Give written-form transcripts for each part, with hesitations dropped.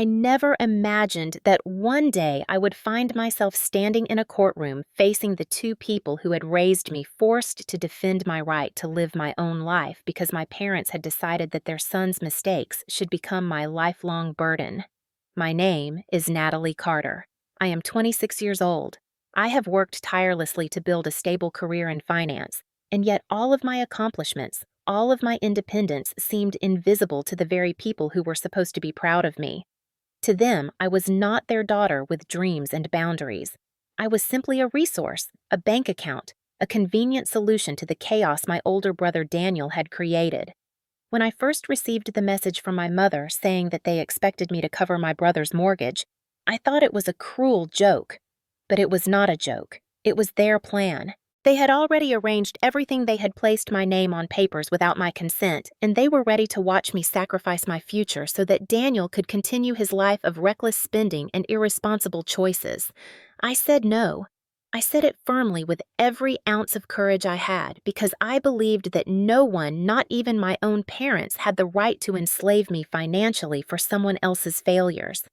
I never imagined that one day I would find myself standing in a courtroom facing the two people who had raised me, forced to defend my right to live my own life because my parents had decided that their son's mistakes should become my lifelong burden. My name is Natalie Carter. I am 26 years old. I have worked tirelessly to build a stable career in finance, and yet all of my accomplishments, all of my independence seemed invisible to the very people who were supposed to be proud of me. To them, I was not their daughter with dreams and boundaries. I was simply a resource, a bank account, a convenient solution to the chaos my older brother Daniel had created. When I first received the message from my mother saying that they expected me to cover my brother's mortgage, I thought it was a cruel joke. But it was not a joke. It was their plan. They had already arranged everything. They had placed my name on papers without my consent, and they were ready to watch me sacrifice my future so that Daniel could continue his life of reckless spending and irresponsible choices. I said no. I said it firmly with every ounce of courage I had because I believed that no one, not even my own parents, had the right to enslave me financially for someone else's failures.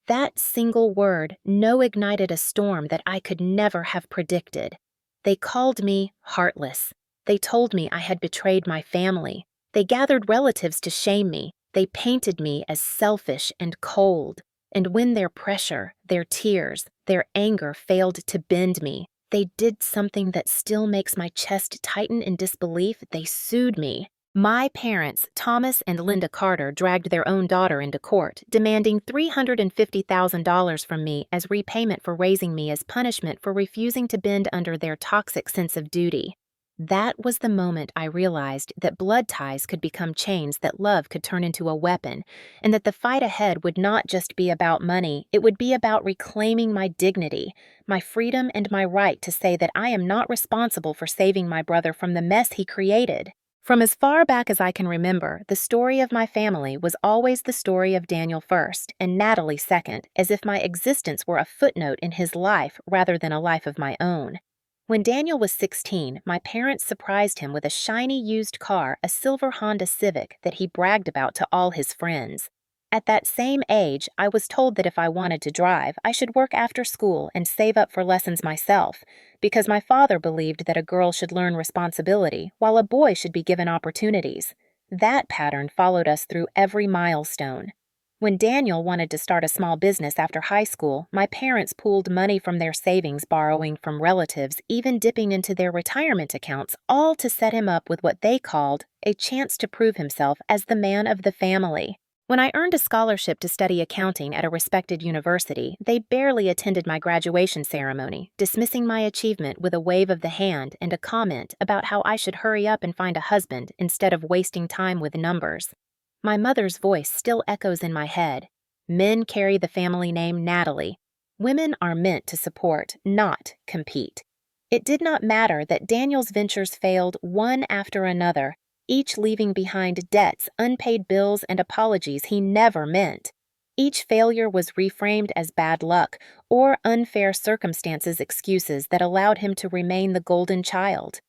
That single word, no, ignited a storm that I could never have predicted. They called me heartless. They told me I had betrayed my family. They gathered relatives to shame me. They painted me as selfish and cold. And when their pressure, their tears, their anger failed to bend me, they did something that still makes my chest tighten in disbelief. They sued me. My parents, Thomas and Linda Carter, dragged their own daughter into court, demanding $350,000 from me as repayment for raising me as punishment for refusing to bend under their toxic sense of duty. That was the moment I realized that blood ties could become chains, that love could turn into a weapon, and that the fight ahead would not just be about money, it would be about reclaiming my dignity, my freedom, and my right to say that I am not responsible for saving my brother from the mess he created. From as far back as I can remember, the story of my family was always the story of Daniel first and Natalie second, as if my existence were a footnote in his life rather than a life of my own. When Daniel was 16, my parents surprised him with a shiny used car, a silver Honda Civic that he bragged about to all his friends. At that same age, I was told that if I wanted to drive, I should work after school and save up for lessons myself, because my father believed that a girl should learn responsibility while a boy should be given opportunities. That pattern followed us through every milestone. When Daniel wanted to start a small business after high school, my parents pooled money from their savings, borrowing from relatives, even dipping into their retirement accounts, all to set him up with what they called a chance to prove himself as the man of the family. When I earned a scholarship to study accounting at a respected university, they barely attended my graduation ceremony, dismissing my achievement with a wave of the hand and a comment about how I should hurry up and find a husband instead of wasting time with numbers. My mother's voice still echoes in my head. Men carry the family name Natalie. Women are meant to support, not compete. It did not matter that Daniel's ventures failed one after another, each leaving behind debts, unpaid bills, and apologies he never meant. Each failure was reframed as bad luck or unfair circumstances, excuses that allowed him to remain the golden child.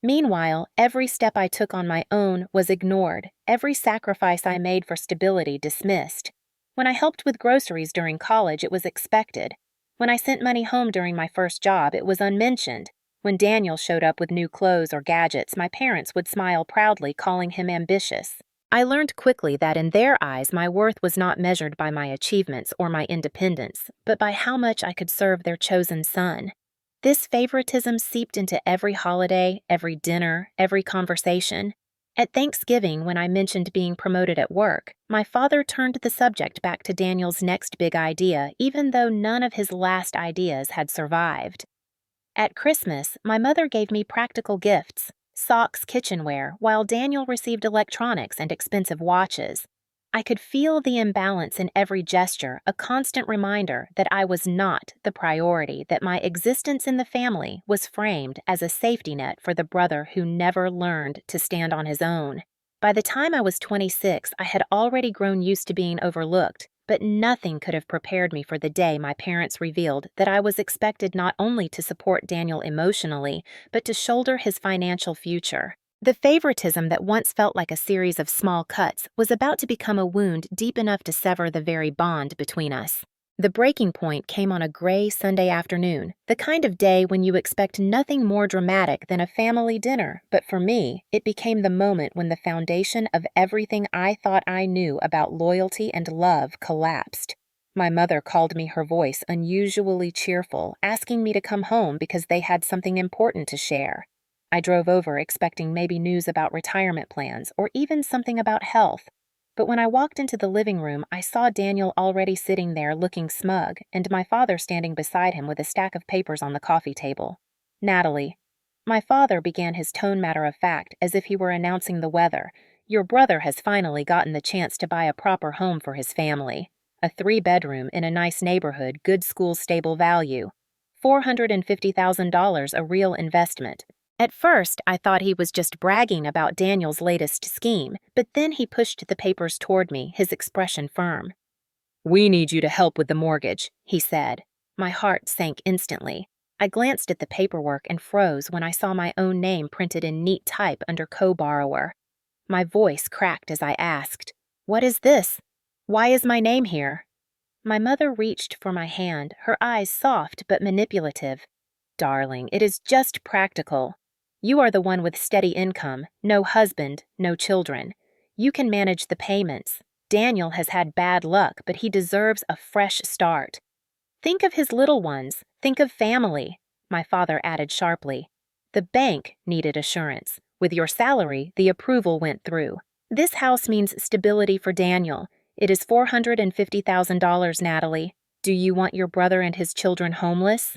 Meanwhile, every step I took on my own was ignored, every sacrifice I made for stability dismissed. When I helped with groceries during college, it was expected. When I sent money home during my first job, it was unmentioned. When Daniel showed up with new clothes or gadgets, my parents would smile proudly, calling him ambitious. I learned quickly that in their eyes, my worth was not measured by my achievements or my independence, but by how much I could serve their chosen son. This favoritism seeped into every holiday, every dinner, every conversation. At Thanksgiving, when I mentioned being promoted at work, my father turned the subject back to Daniel's next big idea, even though none of his last ideas had survived. At Christmas, my mother gave me practical gifts, socks, kitchenware, while Daniel received electronics and expensive watches. I could feel the imbalance in every gesture, a constant reminder that I was not the priority, that my existence in the family was framed as a safety net for the brother who never learned to stand on his own. By the time I was 26, I had already grown used to being overlooked, but nothing could have prepared me for the day my parents revealed that I was expected not only to support Daniel emotionally, but to shoulder his financial future. The favoritism that once felt like a series of small cuts was about to become a wound deep enough to sever the very bond between us. The breaking point came on a gray Sunday afternoon, the kind of day when you expect nothing more dramatic than a family dinner, but for me, it became the moment when the foundation of everything I thought I knew about loyalty and love collapsed. My mother called me, her voice unusually cheerful, asking me to come home because they had something important to share. I drove over expecting maybe news about retirement plans or even something about health. But when I walked into the living room, I saw Daniel already sitting there looking smug, and my father standing beside him with a stack of papers on the coffee table. "Natalie." My father began his tone matter-of-fact, as if he were announcing the weather. "Your brother has finally gotten the chance to buy a proper home for his family. A 3-bedroom in a nice neighborhood, good school, stable value. $450,000 a real investment." At first, I thought he was just bragging about Daniel's latest scheme, but then he pushed the papers toward me, his expression firm. "We need you to help with the mortgage," he said. My heart sank instantly. I glanced at the paperwork and froze when I saw my own name printed in neat type under co-borrower. My voice cracked as I asked, "What is this? Why is my name here?" My mother reached for my hand, her eyes soft but manipulative. "Darling, it is just practical. You are the one with steady income, no husband, no children. You can manage the payments. Daniel has had bad luck, but he deserves a fresh start. Think of his little ones. Think of family," my father added sharply. "The bank needed assurance. With your salary, the approval went through. This house means stability for Daniel. It is $450,000, Natalie. Do you want your brother and his children homeless?"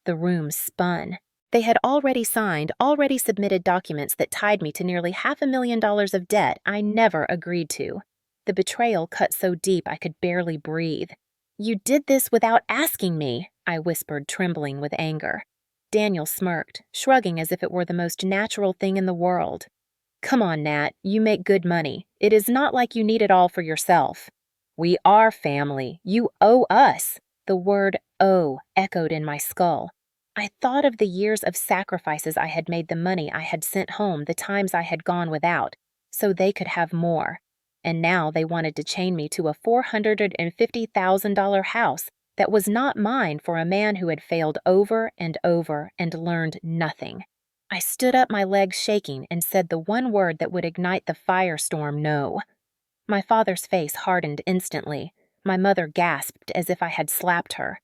The room spun. They had already signed, already submitted documents that tied me to nearly $500,000 of debt I never agreed to. The betrayal cut so deep I could barely breathe. "You did this without asking me," I whispered, trembling with anger. Daniel smirked, shrugging as if it were the most natural thing in the world. "Come on, Nat, you make good money. It is not like you need it all for yourself." "We are family. You owe us." The word "owe" echoed in my skull. I thought of the years of sacrifices I had made, the money I had sent home, the times I had gone without, so they could have more. And now they wanted to chain me to a $450,000 house that was not mine for a man who had failed over and over and learned nothing. I stood up, my legs shaking, and said the one word that would ignite the firestorm: no. My father's face hardened instantly. My mother gasped as if I had slapped her.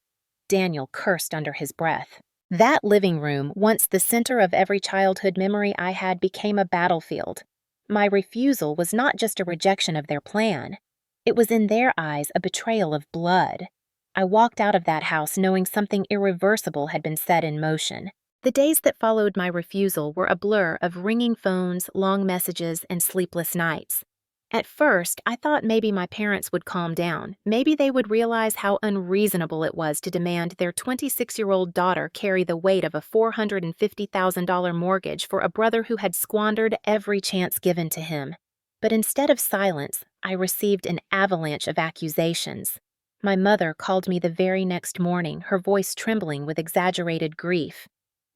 Daniel cursed under his breath. That living room, once the center of every childhood memory I had, became a battlefield. My refusal was not just a rejection of their plan. It was in their eyes a betrayal of blood. I walked out of that house knowing something irreversible had been set in motion. The days that followed my refusal were a blur of ringing phones, long messages, and sleepless nights. At first, I thought maybe my parents would calm down. Maybe they would realize how unreasonable it was to demand their 26-year-old daughter carry the weight of a $450,000 mortgage for a brother who had squandered every chance given to him. But instead of silence, I received an avalanche of accusations. My mother called me the very next morning, her voice trembling with exaggerated grief.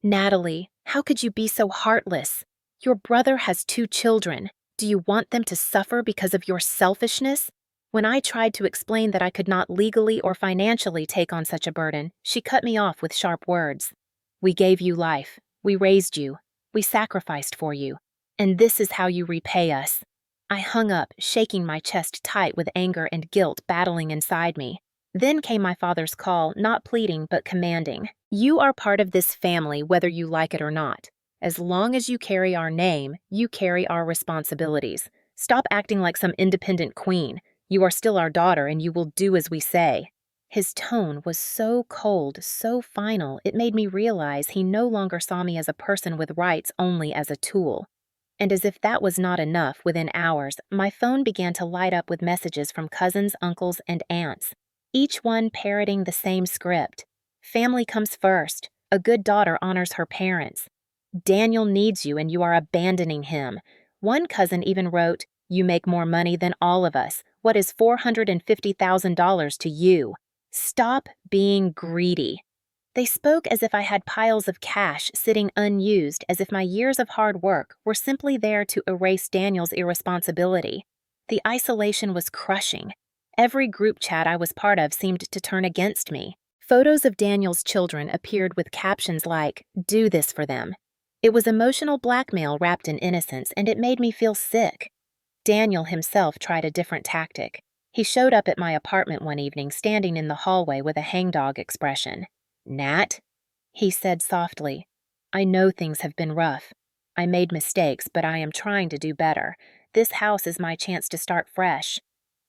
"Natalie, how could you be so heartless? Your brother has 2 children. Do you want them to suffer because of your selfishness?" When I tried to explain that I could not legally or financially take on such a burden, she cut me off with sharp words. "We gave you life. We raised you. We sacrificed for you. And this is how you repay us." I hung up, shaking my chest tight with anger and guilt battling inside me. Then came my father's call, not pleading but commanding. "You are part of this family whether you like it or not. As long as you carry our name, you carry our responsibilities. Stop acting like some independent queen. You are still our daughter, and you will do as we say." His tone was so cold, so final, it made me realize he no longer saw me as a person with rights, only as a tool. And as if that was not enough, within hours, my phone began to light up with messages from cousins, uncles, and aunts, each one parroting the same script. Family comes first. A good daughter honors her parents. Daniel needs you and you are abandoning him. One cousin even wrote, "You make more money than all of us. What is $450,000 to you? Stop being greedy." They spoke as if I had piles of cash sitting unused, as if my years of hard work were simply there to erase Daniel's irresponsibility. The isolation was crushing. Every group chat I was part of seemed to turn against me. Photos of Daniel's children appeared with captions like, "Do this for them." It was emotional blackmail wrapped in innocence, and it made me feel sick. Daniel himself tried a different tactic. He showed up at my apartment one evening, standing in the hallway with a hangdog expression. "Nat," he said softly, "I know things have been rough. I made mistakes, but I am trying to do better. This house is my chance to start fresh.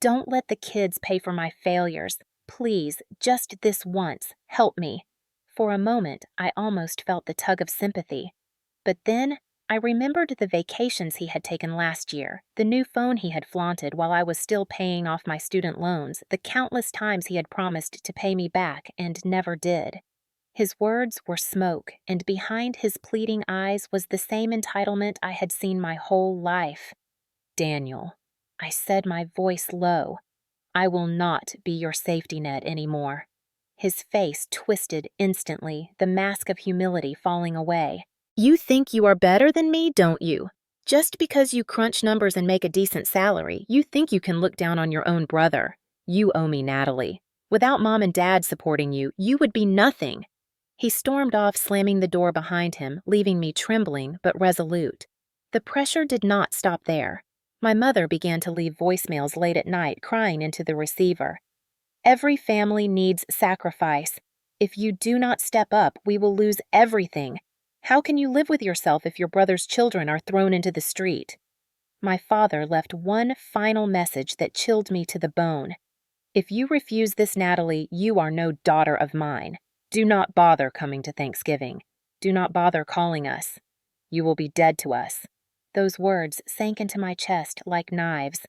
Don't let the kids pay for my failures. Please, just this once, help me." For a moment, I almost felt the tug of sympathy. But then, I remembered the vacations he had taken last year, the new phone he had flaunted while I was still paying off my student loans, the countless times he had promised to pay me back and never did. His words were smoke, and behind his pleading eyes was the same entitlement I had seen my whole life. "Daniel," I said, my voice low, "I will not be your safety net anymore." His face twisted instantly, the mask of humility falling away. "You think you are better than me, don't you? Just because you crunch numbers and make a decent salary, you think you can look down on your own brother. You owe me, Natalie. Without Mom and Dad supporting you, you would be nothing." He stormed off, slamming the door behind him, leaving me trembling but resolute. The pressure did not stop there. My mother began to leave voicemails late at night, crying into the receiver. "Every family needs sacrifice. If you do not step up, we will lose everything. How can you live with yourself if your brother's children are thrown into the street?" My father left one final message that chilled me to the bone. "If you refuse this, Natalie, you are no daughter of mine. Do not bother coming to Thanksgiving. Do not bother calling us. You will be dead to us." Those words sank into my chest like knives.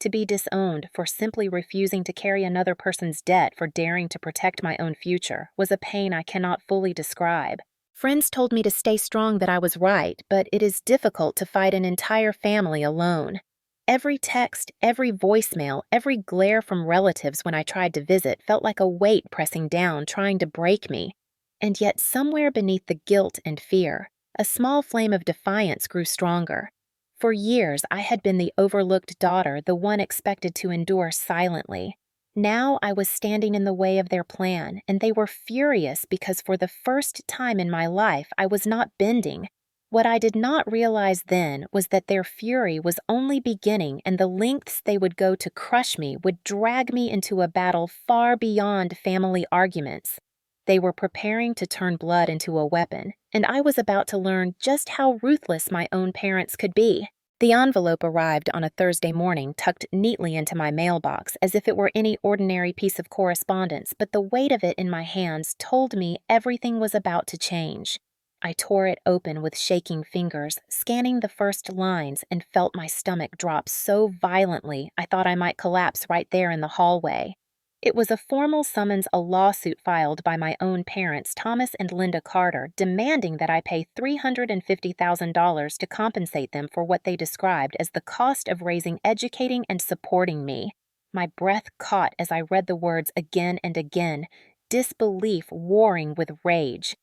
To be disowned for simply refusing to carry another person's debt for daring to protect my own future was a pain I cannot fully describe. Friends told me to stay strong, that I was right, but it is difficult to fight an entire family alone. Every text, every voicemail, every glare from relatives when I tried to visit felt like a weight pressing down, trying to break me. And yet somewhere beneath the guilt and fear, a small flame of defiance grew stronger. For years, I had been the overlooked daughter, the one expected to endure silently. Now I was standing in the way of their plan, and they were furious because for the first time in my life I was not bending. What I did not realize then was that their fury was only beginning, and the lengths they would go to crush me would drag me into a battle far beyond family arguments. They were preparing to turn blood into a weapon, and I was about to learn just how ruthless my own parents could be. The envelope arrived on a Thursday morning, tucked neatly into my mailbox as if it were any ordinary piece of correspondence, but the weight of it in my hands told me everything was about to change. I tore it open with shaking fingers, scanning the first lines, and felt my stomach drop so violently I thought I might collapse right there in the hallway. It was a formal summons, a lawsuit filed by my own parents, Thomas and Linda Carter, demanding that I pay $350,000 to compensate them for what they described as the cost of raising, educating, and supporting me. My breath caught as I read the words again and again, disbelief warring with rage.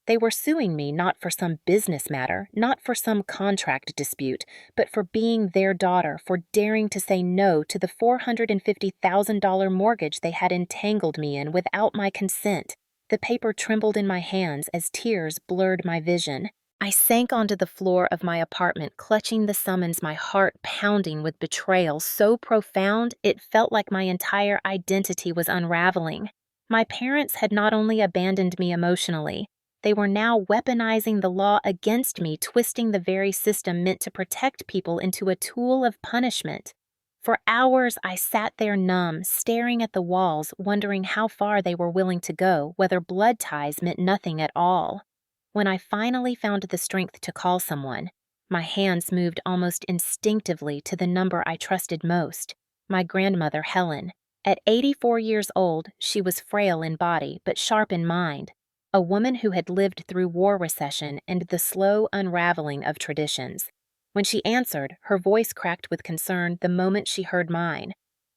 They were suing me not for some business matter, not for some contract dispute, but for being their daughter, for daring to say no to the $450,000 mortgage they had entangled me in without my consent. The paper trembled in my hands as tears blurred my vision. I sank onto the floor of my apartment, clutching the summons, my heart pounding with betrayal so profound it felt like my entire identity was unraveling. My parents had not only abandoned me emotionally, they were now weaponizing the law against me, twisting the very system meant to protect people into a tool of punishment. For hours, I sat there numb, staring at the walls, wondering how far they were willing to go, whether blood ties meant nothing at all. When I finally found the strength to call someone, my hands moved almost instinctively to the number I trusted most, my grandmother, Helen. At 84 years old, she was frail in body but sharp in mind. A woman who had lived through war, recession, and the slow unraveling of traditions. When she answered, her voice cracked with concern the moment she heard mine.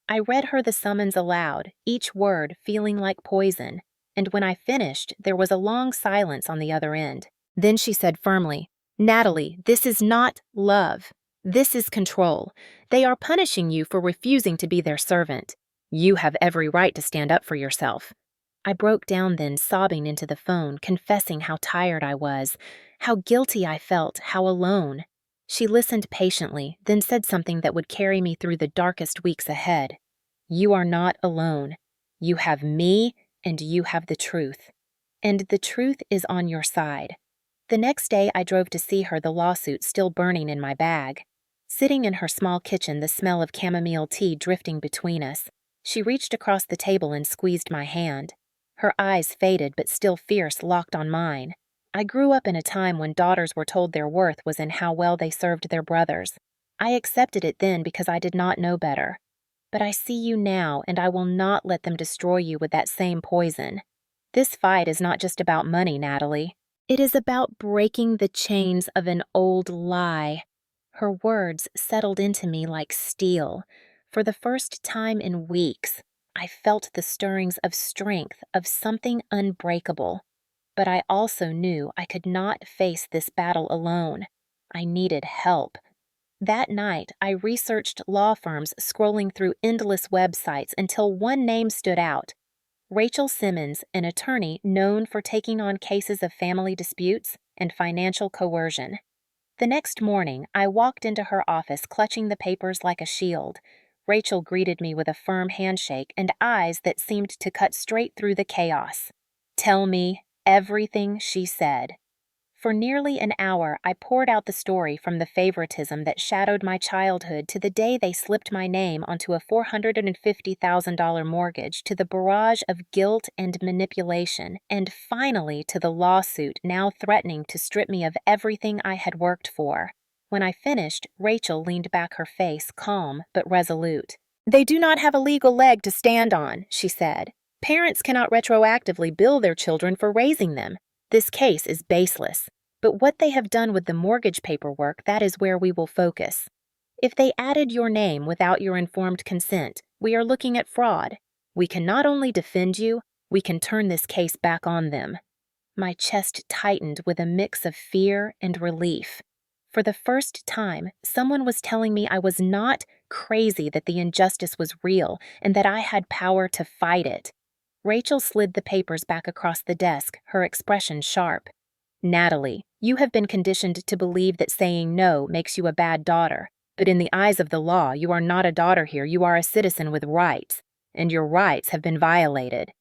I read her the summons aloud, each word feeling like poison. and when I finished, there was a long silence on the other end. Then she said firmly, "Natalie, this is not love. This is control. They are punishing you for refusing to be their servant. You have every right to stand up for yourself." I broke down then, sobbing into the phone, confessing how tired I was, how guilty I felt, how alone. She listened patiently, then said something that would carry me through the darkest weeks ahead. "You are not alone. You have me, and you have the truth. And the truth is on your side." The next day I drove to see her, the lawsuit still burning in my bag. Sitting in her small kitchen, the smell of chamomile tea drifting between us, she reached across the table and squeezed my hand. Her eyes, faded but still fierce, locked on mine. I grew up in a time when daughters were told their worth was in how well they served their brothers. I accepted it then because I did not know better. But I see you now, and I will not let them destroy you with that same poison. This fight is not just about money, Natalie. It is about breaking the chains of an old lie. Her words settled into me like steel. For the first time in weeks, I felt the stirrings of strength, of something unbreakable. But I also knew I could not face this battle alone. I needed help. That night, I researched law firms, scrolling through endless websites until one name stood out: Rachel Simmons, an attorney known for taking on cases of family disputes and financial coercion. The next morning, I walked into her office clutching the papers like a shield. Rachel greeted me with a firm handshake and eyes that seemed to cut straight through the chaos. "Tell me everything," she said. For nearly an hour, I poured out the story, from the favoritism that shadowed my childhood to the day they slipped my name onto a $450,000 mortgage, to the barrage of guilt and manipulation, and finally to the lawsuit now threatening to strip me of everything I had worked for. When I finished, Rachel leaned back, her face calm but resolute. "They do not have a legal leg to stand on," she said. "Parents cannot retroactively bill their children for raising them. This case is baseless, but what they have done with the mortgage paperwork, that is where we will focus. If they added your name without your informed consent, we are looking at fraud. We can not only defend you, we can turn this case back on them." My chest tightened with a mix of fear and relief. For the first time, someone was telling me I was not crazy, that the injustice was real, and that I had power to fight it. Rachel slid the papers back across the desk, her expression sharp. "Natalie, you have been conditioned to believe that saying no makes you a bad daughter. But in the eyes of the law, you are not a daughter here. You are a citizen with rights, and your rights have been violated."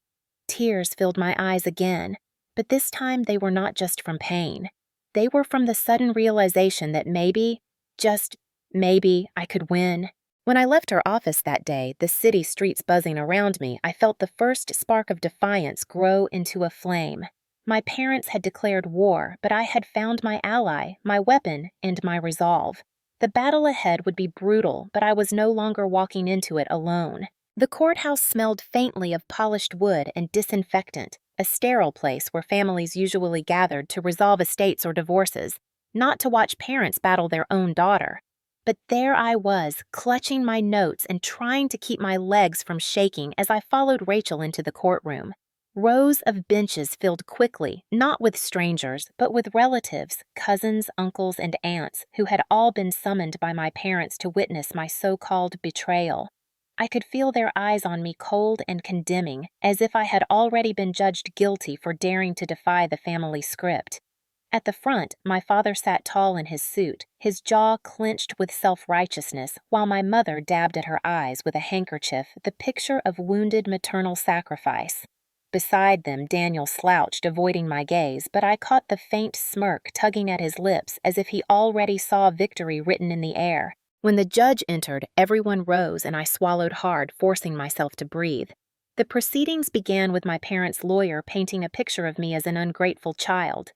Tears filled my eyes again, but this time they were not just from pain. They were from the sudden realization that maybe, just maybe, I could win. When I left her office that day, the city streets buzzing around me, I felt the first spark of defiance grow into a flame. My parents had declared war, but I had found my ally, my weapon, and my resolve. The battle ahead would be brutal, but I was no longer walking into it alone. The courthouse smelled faintly of polished wood and disinfectant, a sterile place where families usually gathered to resolve estates or divorces, not to watch parents battle their own daughter. But there I was, clutching my notes and trying to keep my legs from shaking as I followed Rachel into the courtroom. Rows of benches filled quickly, not with strangers, but with relatives, cousins, uncles, and aunts, who had all been summoned by my parents to witness my so-called betrayal. I could feel their eyes on me, cold and condemning, as if I had already been judged guilty for daring to defy the family script. At the front, my father sat tall in his suit, his jaw clenched with self-righteousness, while my mother dabbed at her eyes with a handkerchief, the picture of wounded maternal sacrifice. Beside them, Daniel slouched, avoiding my gaze, but I caught the faint smirk tugging at his lips, as if he already saw victory written in the air. When the judge entered, everyone rose and I swallowed hard, forcing myself to breathe. The proceedings began with my parents' lawyer painting a picture of me as an ungrateful child.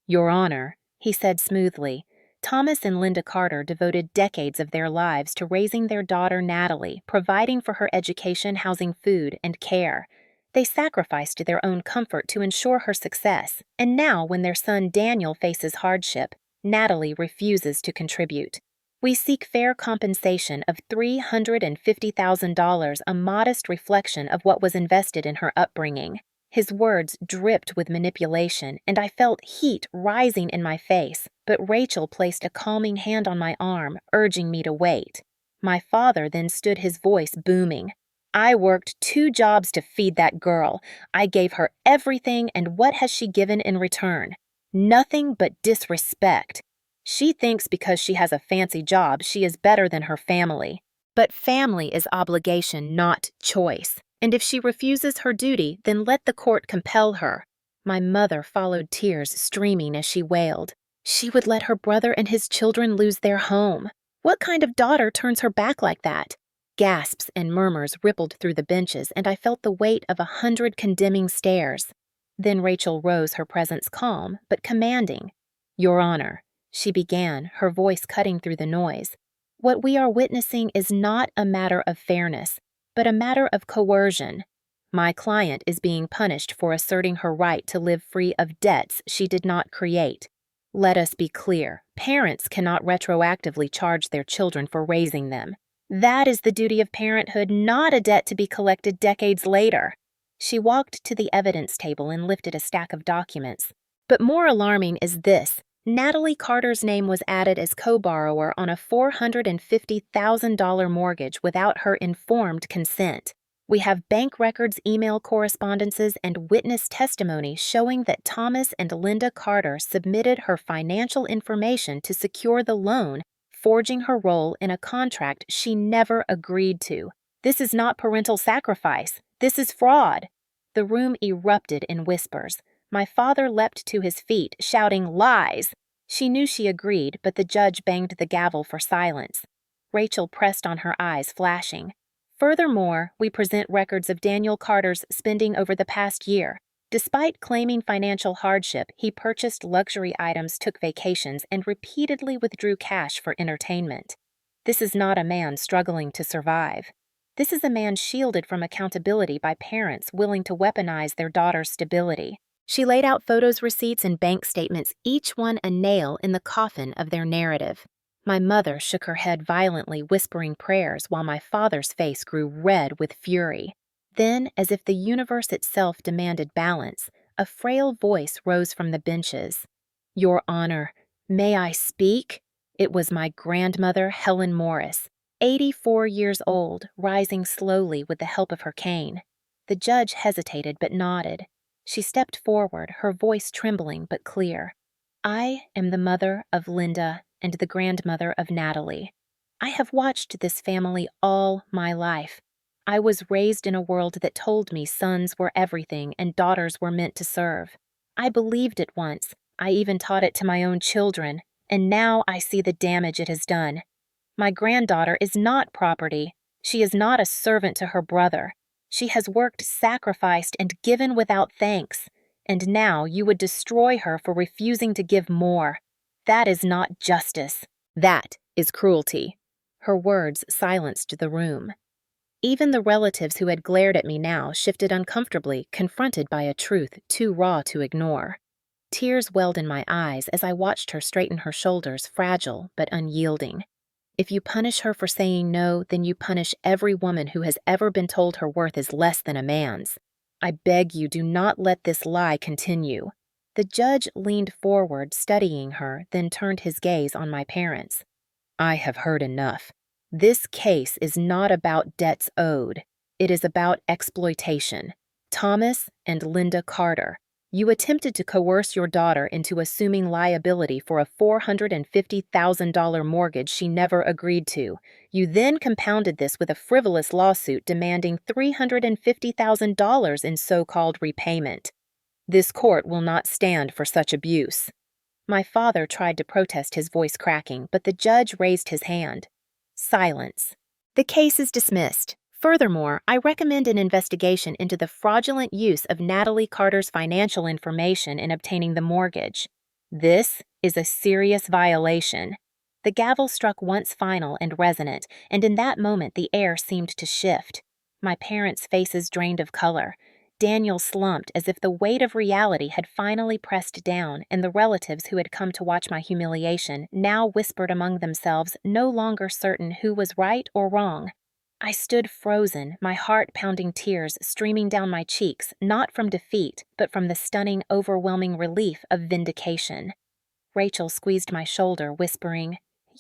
"Your Honor," he said smoothly, "Thomas and Linda Carter devoted decades of their lives to raising their daughter Natalie, providing for her education, housing, food, and care. They sacrificed their own comfort to ensure her success, and now when their son Daniel faces hardship, Natalie refuses to contribute. We seek fair compensation of $350,000, a modest reflection of what was invested in her upbringing." His words dripped with manipulation, and I felt heat rising in my face, but Rachel placed a calming hand on my arm, urging me to wait. My father then stood, his voice booming. I worked 2 jobs to feed that girl. I gave her everything, and what has she given in return? Nothing but disrespect. She thinks because she has a fancy job, she is better than her family. But family is obligation, not choice. And if she refuses her duty, then let the court compel her. My mother followed, tears streaming as she wailed. She would let her brother and his children lose their home. What kind of daughter turns her back like that? Gasps and murmurs rippled through the benches, and I felt the weight of 100 condemning stares. Then Rachel rose, her presence calm, but commanding. Your Honor, she began, her voice cutting through the noise. What we are witnessing is not a matter of fairness, but a matter of coercion. My client is being punished for asserting her right to live free of debts she did not create. Let us be clear, parents cannot retroactively charge their children for raising them. That is the duty of parenthood, not a debt to be collected decades later. She walked to the evidence table and lifted a stack of documents. But more alarming is this. Natalie Carter's name was added as co-borrower on a $450,000 mortgage without her informed consent. We have bank records, email correspondences, and witness testimony showing that Thomas and Linda Carter submitted her financial information to secure the loan, forging her role in a contract she never agreed to. This is not parental sacrifice. This is fraud. The room erupted in whispers. My father leapt to his feet, shouting, "Lies!" She knew she agreed, but the judge banged the gavel for silence. Rachel pressed on, her eyes flashing. Furthermore, we present records of Daniel Carter's spending over the past year. Despite claiming financial hardship, he purchased luxury items, took vacations, and repeatedly withdrew cash for entertainment. This is not a man struggling to survive. This is a man shielded from accountability by parents willing to weaponize their daughter's stability. She laid out photos, receipts, and bank statements, each one a nail in the coffin of their narrative. My mother shook her head violently, whispering prayers, while my father's face grew red with fury. Then, as if the universe itself demanded balance, a frail voice rose from the benches. Your Honor, may I speak? It was my grandmother, Helen Morris, 84 years old, rising slowly with the help of her cane. The judge hesitated but nodded. She stepped forward, her voice trembling but clear. I am the mother of Linda and the grandmother of Natalie. I have watched this family all my life. I was raised in a world that told me sons were everything and daughters were meant to serve. I believed it once. I even taught it to my own children, and now I see the damage it has done. My granddaughter is not property. She is not a servant to her brother. She has worked, sacrificed, and given without thanks, and now you would destroy her for refusing to give more. That is not justice. That is cruelty. Her words silenced the room. Even the relatives who had glared at me now shifted uncomfortably, confronted by a truth too raw to ignore. Tears welled in my eyes as I watched her straighten her shoulders, fragile but unyielding. If you punish her for saying no, then you punish every woman who has ever been told her worth is less than a man's. I beg you, do not let this lie continue. The judge leaned forward, studying her, then turned his gaze on my parents. I have heard enough. This case is not about debts owed. It is about exploitation. Thomas and Linda Carter, you attempted to coerce your daughter into assuming liability for a $450,000 mortgage she never agreed to. You then compounded this with a frivolous lawsuit demanding $350,000 in so-called repayment. This court will not stand for such abuse. My father tried to protest, his voice cracking, but the judge raised his hand. Silence. The case is dismissed. Furthermore, I recommend an investigation into the fraudulent use of Natalie Carter's financial information in obtaining the mortgage. This is a serious violation. The gavel struck once final and resonant, and in that moment the air seemed to shift. My parents' faces drained of color. Daniel slumped as if the weight of reality had finally pressed down, and the relatives who had come to watch my humiliation now whispered among themselves, no longer certain who was right or wrong. I stood frozen, my heart pounding, tears streaming down my cheeks, not from defeat, but from the stunning, overwhelming relief of vindication. Rachel squeezed my shoulder, whispering,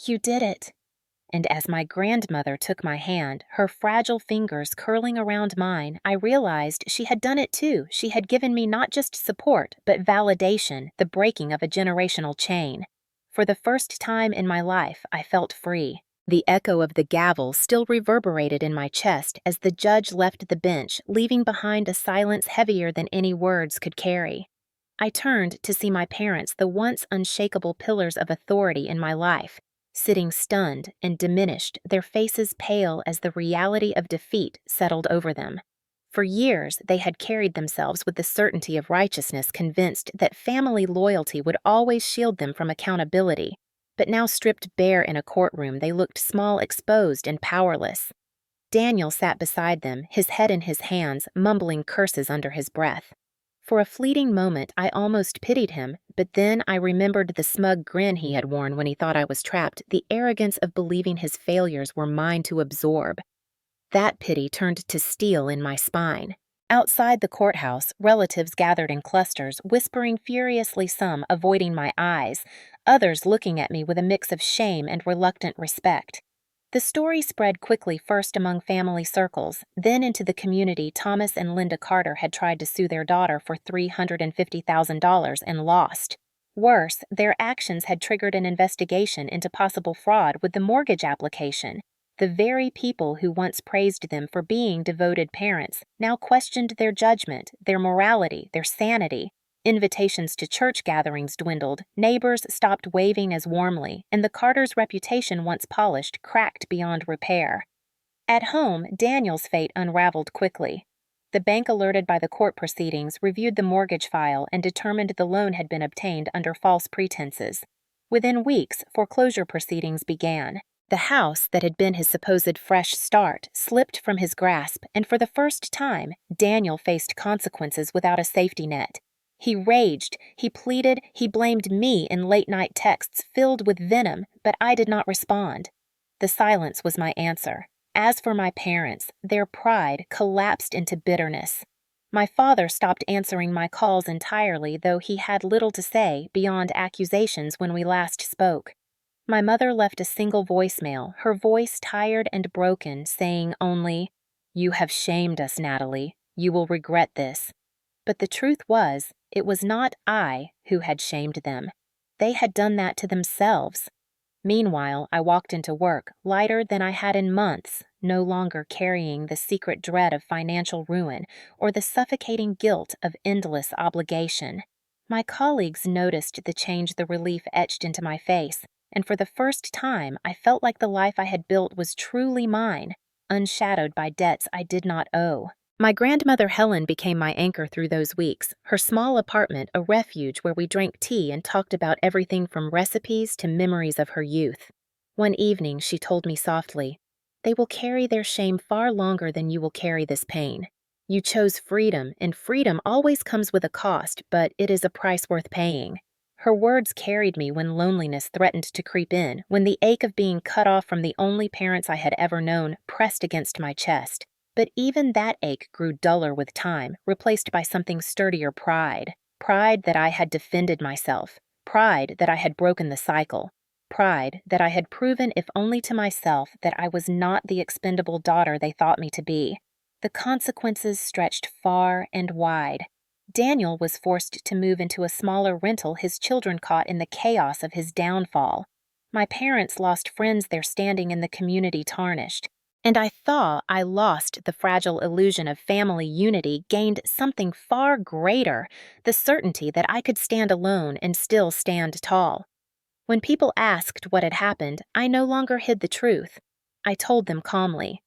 "You did it." And as my grandmother took my hand, her fragile fingers curling around mine, I realized she had done it too. She had given me not just support, but validation, the breaking of a generational chain. For the first time in my life, I felt free. The echo of the gavel still reverberated in my chest as the judge left the bench, leaving behind a silence heavier than any words could carry. I turned to see my parents, the once unshakable pillars of authority in my life, sitting stunned and diminished, their faces pale as the reality of defeat settled over them. For years, they had carried themselves with the certainty of righteousness, convinced that family loyalty would always shield them from accountability. But now stripped bare in a courtroom, they looked small, exposed, and powerless. Daniel sat beside them, his head in his hands, mumbling curses under his breath. For a fleeting moment, I almost pitied him, but then I remembered the smug grin he had worn when he thought I was trapped, the arrogance of believing his failures were mine to absorb. That pity turned to steel in my spine. Outside the courthouse, relatives gathered in clusters, whispering furiously, some avoiding my eyes, others looking at me with a mix of shame and reluctant respect. The story spread quickly, first among family circles, then into the community. Thomas and Linda Carter had tried to sue their daughter for $350,000 and lost. Worse, their actions had triggered an investigation into possible fraud with the mortgage application. The very people who once praised them for being devoted parents now questioned their judgment, their morality, their sanity. Invitations to church gatherings dwindled, neighbors stopped waving as warmly, and the Carters' reputation, once polished, cracked beyond repair. At home, Daniel's fate unraveled quickly. The bank, alerted by the court proceedings, reviewed the mortgage file and determined the loan had been obtained under false pretenses. Within weeks, foreclosure proceedings began. The house that had been his supposed fresh start slipped from his grasp, and for the first time, Daniel faced consequences without a safety net. He raged, he pleaded, he blamed me in late-night texts filled with venom, but I did not respond. The silence was my answer. As for my parents, their pride collapsed into bitterness. My father stopped answering my calls entirely, though he had little to say beyond accusations when we last spoke. My mother left a single voicemail, her voice tired and broken, saying only, "You have shamed us, Natalie. You will regret this." But the truth was, it was not I who had shamed them. They had done that to themselves. Meanwhile, I walked into work, lighter than I had in months, no longer carrying the secret dread of financial ruin or the suffocating guilt of endless obligation. My colleagues noticed the change, the relief etched into my face, and for the first time I felt like the life I had built was truly mine, unshadowed by debts I did not owe. My grandmother Helen became my anchor through those weeks, her small apartment a refuge where we drank tea and talked about everything from recipes to memories of her youth. One evening she told me softly, "They will carry their shame far longer than you will carry this pain. You chose freedom, and freedom always comes with a cost, but it is a price worth paying." Her words carried me when loneliness threatened to creep in, when the ache of being cut off from the only parents I had ever known pressed against my chest. But even that ache grew duller with time, replaced by something sturdier: pride. Pride that I had defended myself. Pride that I had broken the cycle. Pride that I had proven, if only to myself, that I was not the expendable daughter they thought me to be. The consequences stretched far and wide. Daniel was forced to move into a smaller rental, his children caught in the chaos of his downfall. My parents lost friends, their standing in the community tarnished. And I thought I lost the fragile illusion of family unity, gained something far greater, the certainty that I could stand alone and still stand tall. When people asked what had happened, I no longer hid the truth. I told them calmly.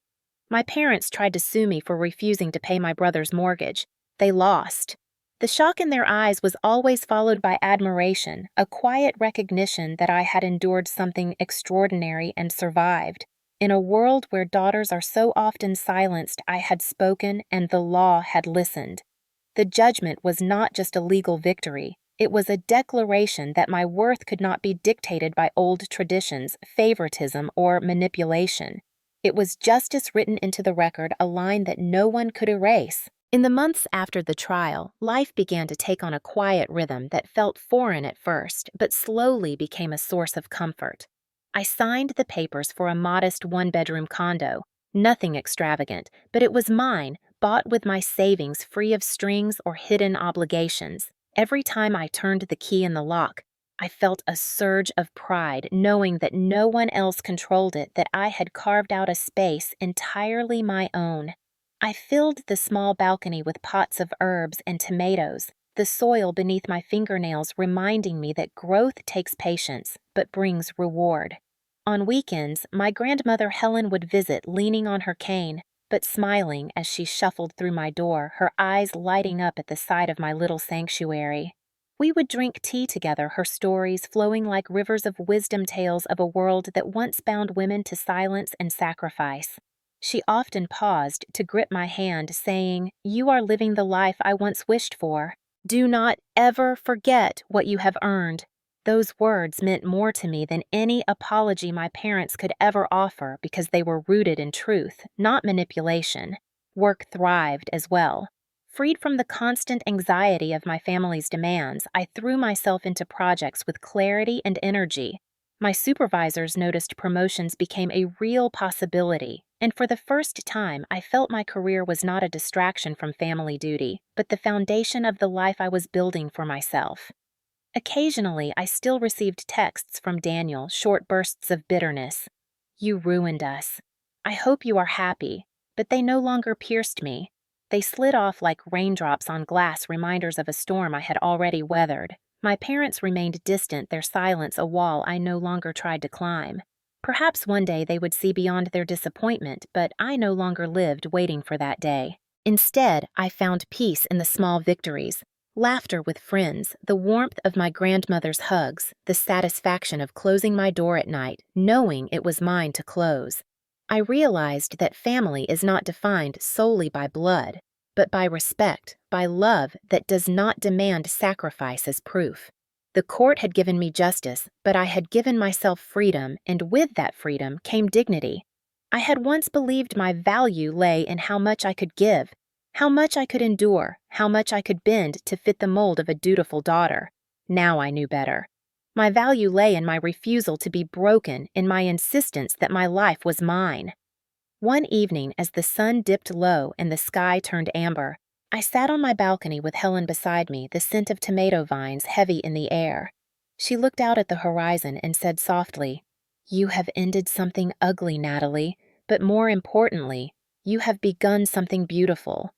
My parents tried to sue me for refusing to pay my brother's mortgage. They lost. The shock in their eyes was always followed by admiration, a quiet recognition that I had endured something extraordinary and survived. In a world where daughters are so often silenced, I had spoken and the law had listened. The judgment was not just a legal victory. It was a declaration that my worth could not be dictated by old traditions, favoritism, or manipulation. It was justice written into the record, a line that no one could erase. In the months after the trial, life began to take on a quiet rhythm that felt foreign at first, but slowly became a source of comfort. I signed the papers for a modest one-bedroom condo, nothing extravagant, but it was mine, bought with my savings free of strings or hidden obligations. Every time I turned the key in the lock, I felt a surge of pride knowing that no one else controlled it, that I had carved out a space entirely my own. I filled the small balcony with pots of herbs and tomatoes, the soil beneath my fingernails reminding me that growth takes patience but brings reward. On weekends, my grandmother Helen would visit, leaning on her cane, but smiling as she shuffled through my door, her eyes lighting up at the sight of my little sanctuary. We would drink tea together, her stories flowing like rivers of wisdom tales of a world that once bound women to silence and sacrifice. She often paused to grip my hand, saying, "You are living the life I once wished for. Do not ever forget what you have earned." Those words meant more to me than any apology my parents could ever offer because they were rooted in truth, not manipulation. Work thrived as well. Freed from the constant anxiety of my family's demands, I threw myself into projects with clarity and energy. My supervisors noticed promotions became a real possibility, and for the first time, I felt my career was not a distraction from family duty, but the foundation of the life I was building for myself. Occasionally, I still received texts from Daniel, short bursts of bitterness. "You ruined us. I hope you are happy," but they no longer pierced me. They slid off like raindrops on glass, reminders of a storm I had already weathered. My parents remained distant, their silence a wall I no longer tried to climb. Perhaps one day they would see beyond their disappointment, but I no longer lived waiting for that day. Instead, I found peace in the small victories. Laughter with friends, the warmth of my grandmother's hugs, the satisfaction of closing my door at night, knowing it was mine to close. I realized that family is not defined solely by blood, but by respect, by love that does not demand sacrifice as proof. The court had given me justice, but I had given myself freedom, and with that freedom came dignity. I had once believed my value lay in how much I could give, how much I could endure, how much I could bend to fit the mold of a dutiful daughter. Now I knew better. My value lay in my refusal to be broken, in my insistence that my life was mine. One evening, as the sun dipped low and the sky turned amber, I sat on my balcony with Helen beside me, the scent of tomato vines heavy in the air. She looked out at the horizon and said softly, "You have ended something ugly, Natalie, but more importantly, you have begun something beautiful.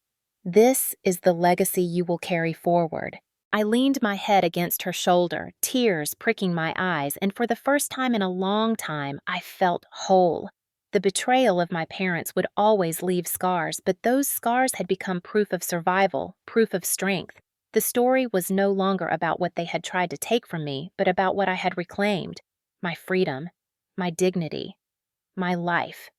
This is the legacy you will carry forward." I leaned my head against her shoulder, tears pricking my eyes, and for the first time in a long time, I felt whole. The betrayal of my parents would always leave scars, but those scars had become proof of survival, proof of strength. The story was no longer about what they had tried to take from me, but about what I had reclaimed: my freedom, my dignity, my life.